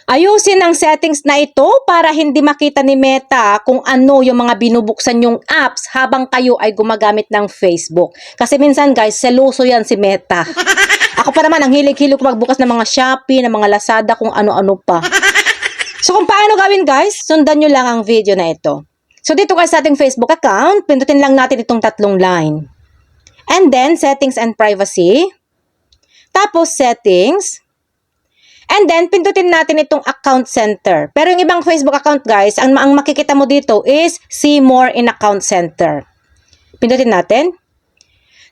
Ayusin ang settings na ito para hindi makita ni Meta kung ano yung mga binubuksan yung apps habang kayo ay gumagamit ng Facebook. Kasi minsan guys, seloso yan si Meta. Ako pa naman, ang hilig-hilig ko magbukas ng mga Shopee, ng mga Lazada, kung ano-ano pa. So kung paano gawin guys, sundan nyo lang ang video na ito. So dito guys sa ating Facebook account, pindutin lang natin itong tatlong line. And then, settings and privacy. Tapos, settings. And then, pindutin natin itong account center. Pero yung ibang Facebook account, guys, ang makikita mo dito is see more in account center. Pindutin natin.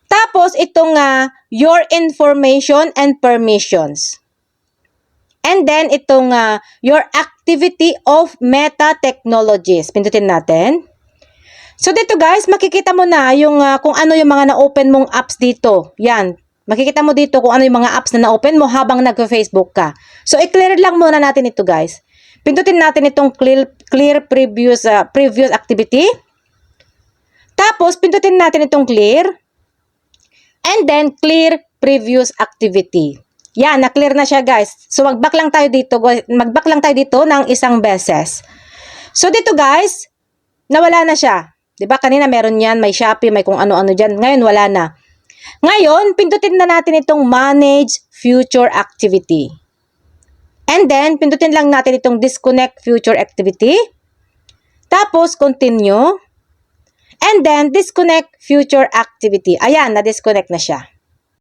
Tapos, itong your information and permissions. And then, itong your activity of Meta Technologies. Pindutin natin. So, dito guys, makikita mo na yung kung ano yung mga na-open mong apps dito. Yan. Makikita mo dito kung ano yung mga apps na na-open mo habang nag-Facebook ka. So, i-clear lang muna natin ito, guys. Pindutin natin itong clear previous activity. Tapos, pindutin natin itong clear. And then, clear previous activity. Yan, na-clear na siya, guys. So, mag-back lang tayo dito. Mag-back lang tayo dito ng isang beses. So, dito, guys, nawala na siya. Diba? Kanina meron yan, may Shopee, may kung ano-ano dyan. Ngayon, wala na. Ngayon, pindutin na natin itong Manage Future Activity. And then, pindutin lang natin itong Disconnect Future Activity. Tapos, Continue. And then, Disconnect Future Activity. Ayan, na-disconnect na siya.